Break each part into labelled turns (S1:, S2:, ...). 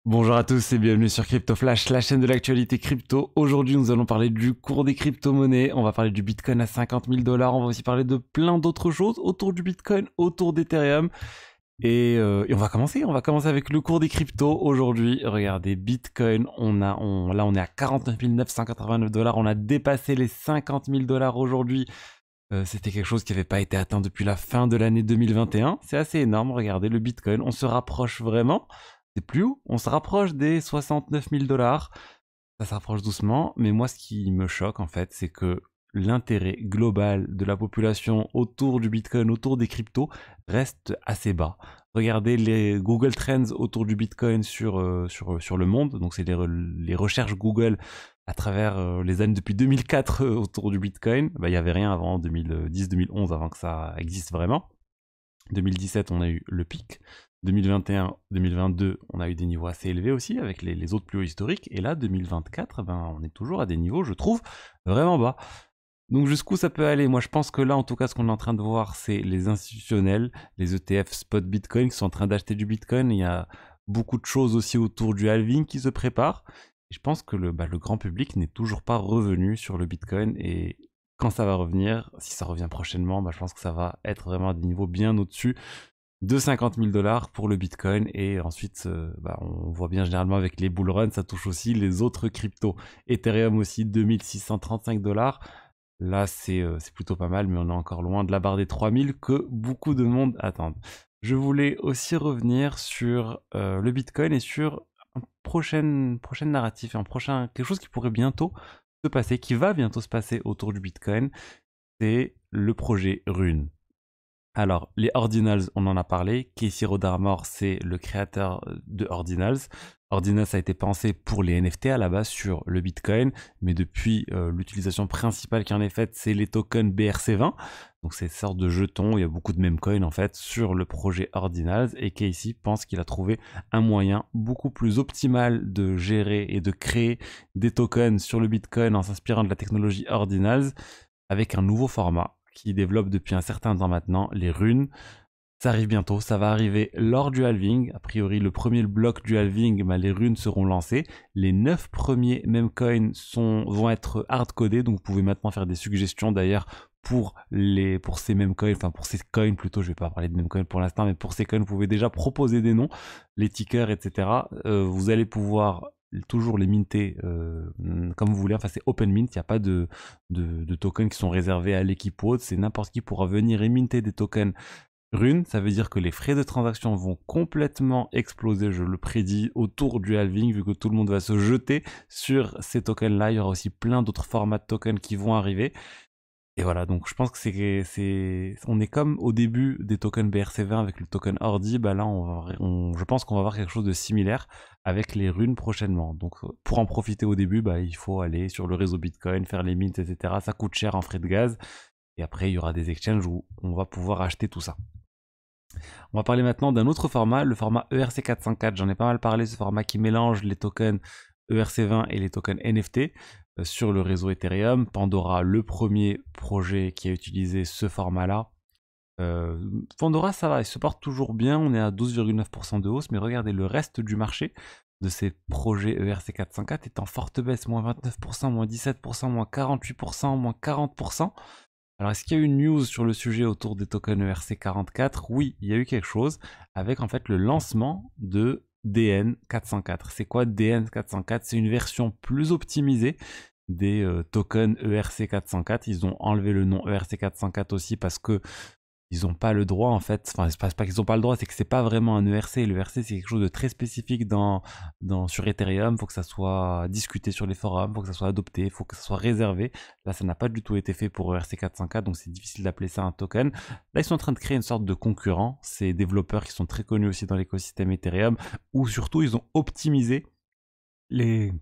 S1: Bonjour à tous et bienvenue sur Crypto Flash, la chaîne de l'actualité crypto. Aujourd'hui, nous allons parler du cours des crypto-monnaies, on va parler du Bitcoin à 50 000 $, on va aussi parler de plein d'autres choses autour du Bitcoin, autour d'Ethereum. Et on va commencer avec le cours des cryptos aujourd'hui. Regardez, Bitcoin, là on est à 49 989 $, on a dépassé les 50 000 $ aujourd'hui. C'était quelque chose qui n'avait pas été atteint depuis la fin de l'année 2021. C'est assez énorme, regardez le Bitcoin, on se rapproche vraiment. C'est plus haut, on se rapproche des 69 000 $. Ça se rapproche doucement, mais moi ce qui me choque en fait, c'est que l'intérêt global de la population autour du Bitcoin, autour des cryptos, reste assez bas. Regardez les Google Trends autour du Bitcoin sur le monde, donc c'est les recherches Google à travers les années depuis 2004 autour du Bitcoin. Bah, il n'y avait rien avant 2010-2011, avant que ça existe vraiment. 2017, on a eu le pic. 2021, 2022, on a eu des niveaux assez élevés aussi, avec les autres plus hauts historiques. Et là, 2024, ben, on est toujours à des niveaux, je trouve, vraiment bas. Donc jusqu'où ça peut aller? Moi, je pense que là, en tout cas, ce qu'on est en train de voir, c'est les institutionnels, les ETF spot Bitcoin qui sont en train d'acheter du Bitcoin. Il y a beaucoup de choses aussi autour du halving qui se préparent. Et je pense que le grand public n'est toujours pas revenu sur le Bitcoin. Et quand ça va revenir, si ça revient prochainement, je pense que ça va être vraiment à des niveaux bien au-dessus de 50 000 $ pour le Bitcoin. Et ensuite, on voit bien généralement avec les bull runs, ça touche aussi les autres cryptos. Ethereum aussi, 2635 $. Là, c'est plutôt pas mal, mais on est encore loin de la barre des 3000 que beaucoup de monde attendent. Je voulais aussi revenir sur le Bitcoin et sur un prochain narratif, quelque chose qui pourrait bientôt se passer, qui va bientôt se passer autour du Bitcoin, c'est le projet Rune. Alors, les Ordinals, on en a parlé. Casey Rodarmor, c'est le créateur de Ordinals. Ordinals a été pensé pour les NFT à la base sur le Bitcoin, mais depuis, l'utilisation principale qui en est faite, c'est les tokens BRC20. Donc, c'est une sorte de jetons, il y a beaucoup de memecoins en fait sur le projet Ordinals, et Casey pense qu'il a trouvé un moyen beaucoup plus optimal de gérer et de créer des tokens sur le Bitcoin en s'inspirant de la technologie Ordinals avec un nouveau format qui développe depuis un certain temps maintenant, les runes. Ça arrive bientôt, ça va arriver lors du halving. A priori, le premier bloc du halving, les runes seront lancées. Les 9 premiers memecoins vont être hard-codés, donc vous pouvez maintenant faire des suggestions d'ailleurs pour ces memecoins, enfin pour ces coins plutôt, je vais pas parler de memecoins pour l'instant, mais pour ces coins, vous pouvez déjà proposer des noms, les tickers, etc. Vous allez pouvoir toujours les minter comme vous voulez, enfin c'est open mint, il n'y a pas de tokens qui sont réservés à l'équipe haute, c'est n'importe qui pourra venir et minter des tokens Rune. Ça veut dire que les frais de transaction vont complètement exploser, je le prédis, autour du halving, vu que tout le monde va se jeter sur ces tokens là. Il y aura aussi plein d'autres formats de tokens qui vont arriver. Et voilà, donc je pense que on est comme au début des tokens BRC20 avec le token Ordi. Là, je pense qu'on va voir quelque chose de similaire avec les runes prochainement. Donc, pour en profiter au début, il faut aller sur le réseau Bitcoin, faire les mints, etc. Ça coûte cher en frais de gaz. Et après, il y aura des exchanges où on va pouvoir acheter tout ça. On va parler maintenant d'un autre format, le format ERC404. J'en ai pas mal parlé, ce format qui mélange les tokens ERC20 et les tokens NFT sur le réseau Ethereum. Pandora, le premier projet qui a utilisé ce format-là. Pandora, ça va, il se porte toujours bien, on est à 12,9% de hausse, mais regardez, le reste du marché de ces projets ERC404 est en forte baisse, moins 29%, moins 17%, moins 48%, moins 40%. Alors, est-ce qu'il y a eu une news sur le sujet autour des tokens ERC44? Oui, il y a eu quelque chose avec en fait le lancement de DN404. C'est quoi DN404? C'est une version plus optimisée des tokens ERC404. Ils ont enlevé le nom ERC404 aussi parce que ils n'ont pas le droit en fait, enfin c'est pas qu'ils n'ont pas le droit, c'est que c'est pas vraiment un ERC. Le ERC c'est quelque chose de très spécifique sur Ethereum, il faut que ça soit discuté sur les forums, il faut que ça soit adopté, il faut que ça soit réservé. Là ça n'a pas du tout été fait pour ERC404, donc c'est difficile d'appeler ça un token. Là ils sont en train de créer une sorte de concurrent, ces développeurs qui sont très connus aussi dans l'écosystème Ethereum, où surtout ils ont optimisé les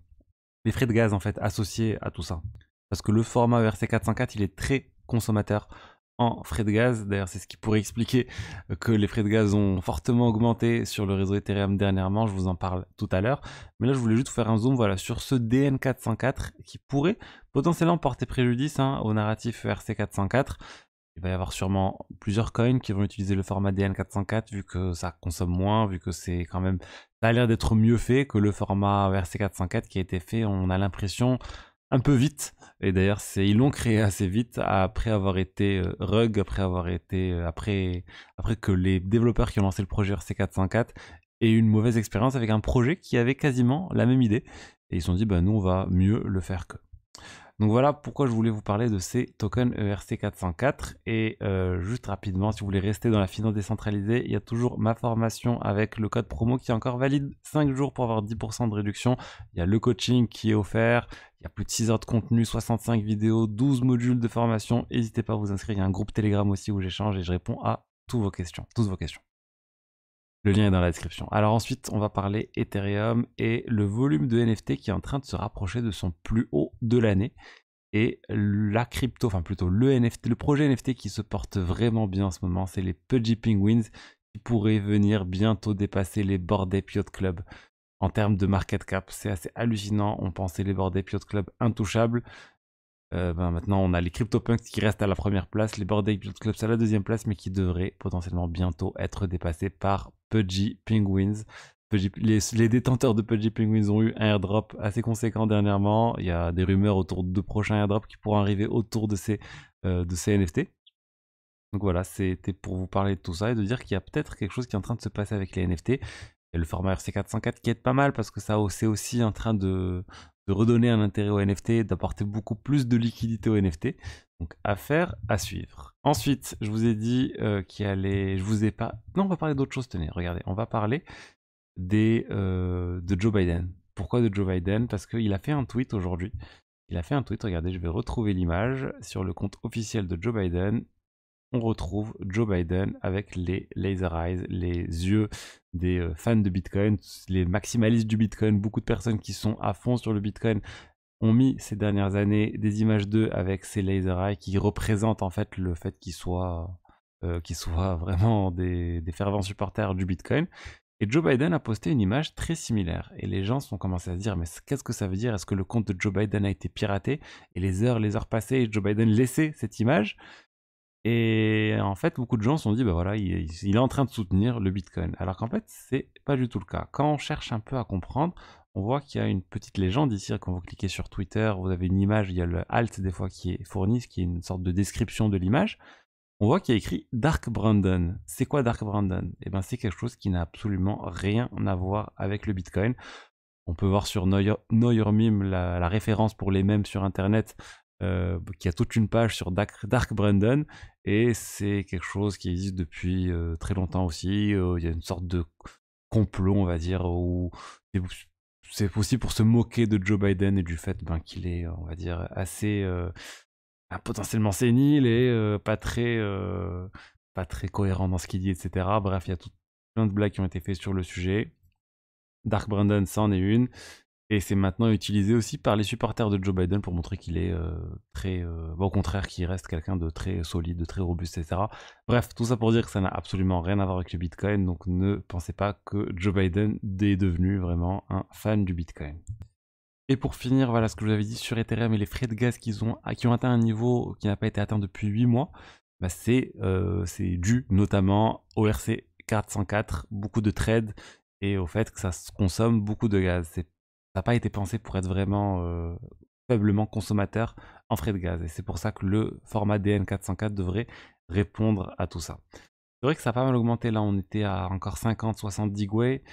S1: frais de gaz en fait associés à tout ça. Parce que le format ERC404 il est très consommateur en frais de gaz. D'ailleurs, c'est ce qui pourrait expliquer que les frais de gaz ont fortement augmenté sur le réseau Ethereum dernièrement. Je vous en parle tout à l'heure. Mais là, je voulais juste faire un zoom sur ce DN404 qui pourrait potentiellement porter préjudice au narratif ERC404. Il va y avoir sûrement plusieurs coins qui vont utiliser le format DN404 vu que ça consomme moins, vu que c'est quand même... Ça a l'air d'être mieux fait que le format ERC404 qui a été fait, on a l'impression, un peu vite. Et d'ailleurs, ils l'ont créé assez vite après avoir été rug, après que les développeurs qui ont lancé le projet ERC404 aient eu une mauvaise expérience avec un projet qui avait quasiment la même idée. Et ils se sont dit, bah, nous, on va mieux le faire qu'eux. Donc voilà pourquoi je voulais vous parler de ces tokens ERC404. Et juste rapidement, si vous voulez rester dans la finance décentralisée, il y a toujours ma formation avec le code promo qui est encore valide 5 jours pour avoir 10% de réduction. Il y a le coaching qui est offert. Il y a plus de 6 heures de contenu, 65 vidéos, 12 modules de formation. N'hésitez pas à vous inscrire. Il y a un groupe Telegram aussi où j'échange et je réponds à toutes vos questions. Le lien est dans la description. Alors ensuite, on va parler Ethereum et le volume de NFT qui est en train de se rapprocher de son plus haut de l'année. Et la crypto, enfin plutôt le NFT, le projet NFT qui se porte vraiment bien en ce moment, c'est les Pudgy Penguins qui pourraient venir bientôt dépasser les Bored Ape Yacht Club. En termes de market cap, c'est assez hallucinant. On pensait les Bored Ape Yacht Club intouchables. Maintenant, on a les CryptoPunks qui restent à la première place, les Bored Ape Yacht Club à la deuxième place, mais qui devraient potentiellement bientôt être dépassés par Pudgy Penguins. Les détenteurs de Pudgy Penguins ont eu un airdrop assez conséquent dernièrement. Il y a des rumeurs autour de prochains airdrops qui pourront arriver autour de ces NFT. Donc voilà, c'était pour vous parler de tout ça et de dire qu'il y a peut-être quelque chose qui est en train de se passer avec les NFT. Il y a le format RC404 qui est pas mal parce que c'est aussi en train de redonner un intérêt aux NFT, d'apporter beaucoup plus de liquidité aux NFT. Donc affaire à suivre. Ensuite, je vous ai dit qu'il allait... Je vous ai pas... Non, on va parler d'autre chose, tenez, regardez. On va parler de Joe Biden. Pourquoi de Joe Biden? Parce qu'il a fait un tweet aujourd'hui. Il a fait un tweet, regardez, je vais retrouver l'image sur le compte officiel de Joe Biden. On retrouve Joe Biden avec les laser eyes, les yeux des fans de Bitcoin, les maximalistes du Bitcoin. Beaucoup de personnes qui sont à fond sur le Bitcoin ont mis ces dernières années des images d'eux avec ces laser eyes qui représentent en fait le fait qu'ils soient vraiment des fervents supporters du Bitcoin. Et Joe Biden a posté une image très similaire. Et les gens sont commencés à se dire, mais qu'est-ce que ça veut dire? Est-ce que le compte de Joe Biden a été piraté? Et les heures passées, et Joe Biden laissait cette image. Et en fait, beaucoup de gens se sont dit, bah voilà, il est en train de soutenir le Bitcoin. Alors qu'en fait, c'est pas du tout le cas. Quand on cherche un peu à comprendre, on voit qu'il y a une petite légende ici. Quand vous cliquez sur Twitter, vous avez une image, il y a le alt des fois qui est fourni, ce qui est une sorte de description de l'image. On voit qu'il y a écrit Dark Brandon. C'est quoi Dark Brandon? Eh ben, c'est quelque chose qui n'a absolument rien à voir avec le Bitcoin. On peut voir sur Know Your Meme la référence pour les mèmes sur Internet, qui a toute une page sur Dark Brandon. Et c'est quelque chose qui existe depuis très longtemps aussi. Il y a une sorte de complot, on va dire, où c'est aussi pour se moquer de Joe Biden et du fait qu'il est, on va dire, assez... potentiellement sénile et pas très cohérent dans ce qu'il dit, etc. Bref, il y a plein de blagues qui ont été faites sur le sujet. Dark Brandon, ça en est une. Et c'est maintenant utilisé aussi par les supporters de Joe Biden pour montrer qu'il est au contraire, qu'il reste quelqu'un de très solide, de très robuste, etc. Bref, tout ça pour dire que ça n'a absolument rien à voir avec le Bitcoin. Donc ne pensez pas que Joe Biden est devenu vraiment un fan du Bitcoin. Et pour finir, voilà ce que je vous avais dit sur Ethereum et les frais de gaz qui ont atteint un niveau qui n'a pas été atteint depuis 8 mois, bah c'est dû notamment au ERC404, beaucoup de trades et au fait que ça consomme beaucoup de gaz. Ça n'a pas été pensé pour être vraiment faiblement consommateur en frais de gaz. Et c'est pour ça que le format DN404 devrait répondre à tout ça. C'est vrai que ça a pas mal augmenté. Là, on était à encore 50-70 gwei.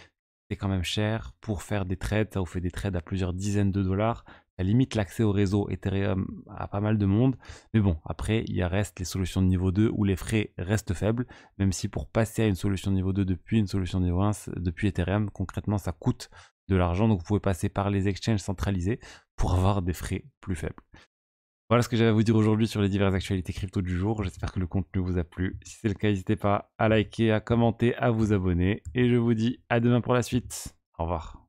S1: C'est quand même cher pour faire des trades. Ça vous fait des trades à plusieurs dizaines de dollars. Ça limite l'accès au réseau Ethereum à pas mal de monde. Mais bon, après, il reste les solutions de niveau 2 où les frais restent faibles. Même si pour passer à une solution de niveau 2 depuis une solution de niveau 1, depuis Ethereum, concrètement, ça coûte de l'argent. Donc vous pouvez passer par les exchanges centralisés pour avoir des frais plus faibles. Voilà ce que j'avais à vous dire aujourd'hui sur les diverses actualités crypto du jour. J'espère que le contenu vous a plu. Si c'est le cas, n'hésitez pas à liker, à commenter, à vous abonner. Et je vous dis à demain pour la suite. Au revoir.